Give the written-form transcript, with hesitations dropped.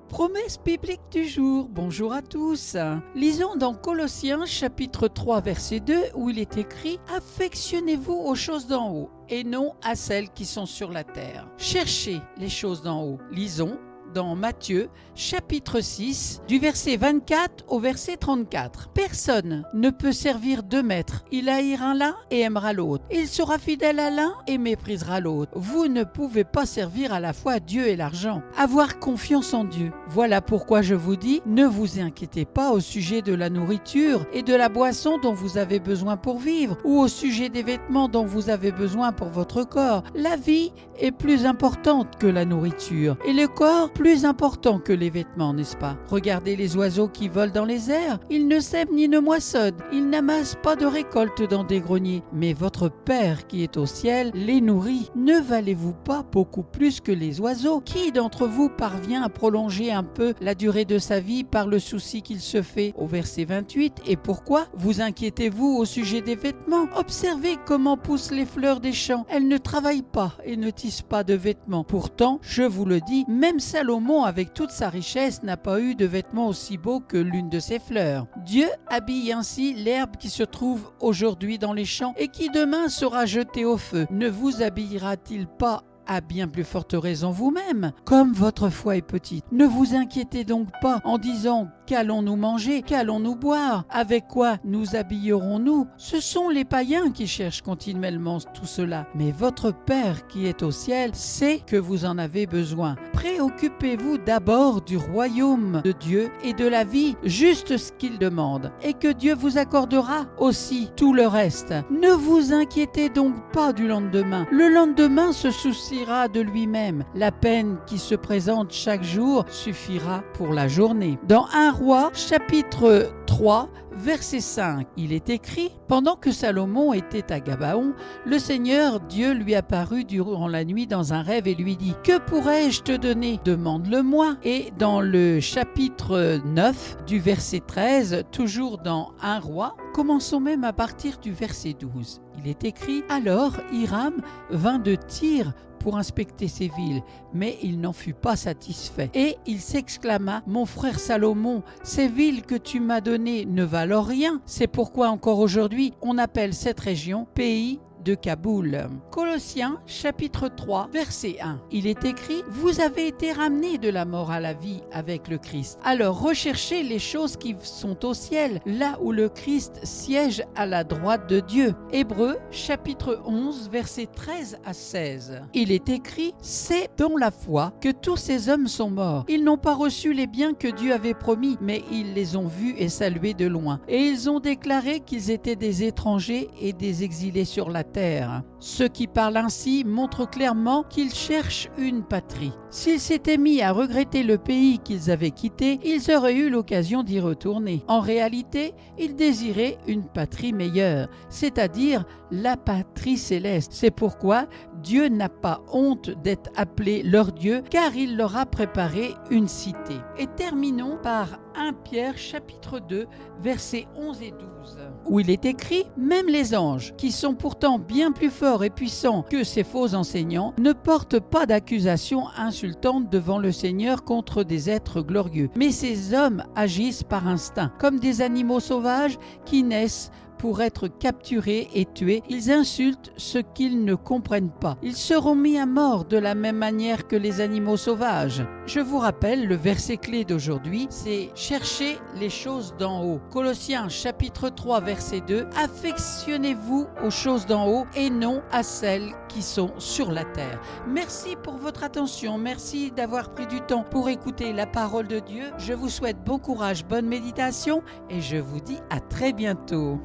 Promesse biblique du jour, bonjour à tous. Lisons dans Colossiens chapitre 3 verset 2 où il est écrit « Affectionnez-vous aux choses d'en haut et non à celles qui sont sur la terre. Cherchez les choses d'en haut. » Lisons dans Matthieu chapitre 6 du verset 24 au verset 34. Personne ne peut servir deux maîtres. Il haïra l'un et aimera l'autre. Il sera fidèle à l'un et méprisera l'autre. Vous ne pouvez pas servir à la fois Dieu et l'argent. Avoir confiance en Dieu. Voilà pourquoi je vous dis, ne vous inquiétez pas au sujet de la nourriture et de la boisson dont vous avez besoin pour vivre ou au sujet des vêtements dont vous avez besoin pour votre corps. La vie est plus importante que la nourriture et le corps plus important que les vêtements, n'est-ce pas? Regardez les oiseaux qui volent dans les airs. Ils ne sèment ni ne moissonnent. Ils n'amassent pas de récolte dans des greniers. Mais votre Père qui est au ciel les nourrit. Ne valez-vous pas beaucoup plus que les oiseaux? Qui d'entre vous parvient à prolonger un peu la durée de sa vie par le souci qu'il se fait? Au verset 28, et pourquoi vous inquiétez-vous au sujet des vêtements? Observez comment poussent les fleurs des champs. Elles ne travaillent pas et ne tissent pas de vêtements. Pourtant, je vous le dis, même Salomon, avec toute sa richesse, n'a pas eu de vêtements aussi beaux que l'une de ses fleurs. Dieu habille ainsi l'herbe qui se trouve aujourd'hui dans les champs et qui demain sera jetée au feu. Ne vous habillera-t-il pas à bien plus forte raison vous-même, comme votre foi est petite? Ne vous inquiétez donc pas en disant « Qu'allons-nous manger? Qu'allons-nous boire? Avec quoi nous habillerons-nous » Ce sont les païens qui cherchent continuellement tout cela. Mais votre Père qui est au ciel sait que vous en avez besoin. Préoccupez-vous d'abord du royaume de Dieu et de la vie, juste ce qu'il demande, et que Dieu vous accordera aussi tout le reste. Ne vous inquiétez donc pas du lendemain. Le lendemain se souciera de lui-même. La peine qui se présente chaque jour suffira pour la journée. Dans 1 Roi, chapitre 3, verset 5, il est écrit « Pendant que Salomon était à Gabaon, le Seigneur Dieu lui apparut durant la nuit dans un rêve et lui dit « Que pourrais-je te donner? Demande-le-moi. » Et dans le chapitre 9 du verset 13, toujours dans 1 Roi, commençons même à partir du verset 12. Il est écrit « Alors Hiram vint de Tyr pour inspecter ces villes, mais il n'en fut pas satisfait. Et il s'exclama, « Mon frère Salomon, ces villes que tu m'as données ne valent rien. C'est pourquoi encore aujourd'hui, on appelle cette région pays de Kaboul. » Colossiens chapitre 3 verset 1. Il est écrit « Vous avez été ramenés de la mort à la vie avec le Christ. Alors recherchez les choses qui sont au ciel, là où le Christ siège à la droite de Dieu. » Hébreux chapitre 11 verset 13 à 16. Il est écrit « C'est dans la foi que tous ces hommes sont morts. Ils n'ont pas reçu les biens que Dieu avait promis, mais ils les ont vus et salués de loin. Et ils ont déclaré qu'ils étaient des étrangers et des exilés sur la terre. » Ceux qui parlent ainsi montrent clairement qu'ils cherchent une patrie. S'ils s'étaient mis à regretter le pays qu'ils avaient quitté, ils auraient eu l'occasion d'y retourner. En réalité, ils désiraient une patrie meilleure, c'est-à-dire la patrie céleste. C'est pourquoi Dieu n'a pas honte d'être appelé leur Dieu, car il leur a préparé une cité. Et terminons par 1 Pierre chapitre 2 versets 11 et 12 où il est écrit « Même les anges, qui sont pourtant bien plus forts et puissants que ces faux enseignants, ne portent pas d'accusations insultantes devant le Seigneur contre des êtres glorieux. Mais ces hommes agissent par instinct, comme des animaux sauvages qui naissent pour être capturés et tués. Ils insultent ce qu'ils ne comprennent pas. Ils seront mis à mort de la même manière que les animaux sauvages. » Je vous rappelle, le verset clé d'aujourd'hui, c'est « Cherchez les choses d'en haut ». Colossiens chapitre 3 verset 2 « Affectionnez-vous aux choses d'en haut et non à celles qui sont sur la terre. » Merci pour votre attention. Merci d'avoir pris du temps pour écouter la parole de Dieu. Je vous souhaite bon courage, bonne méditation et je vous dis à très bientôt.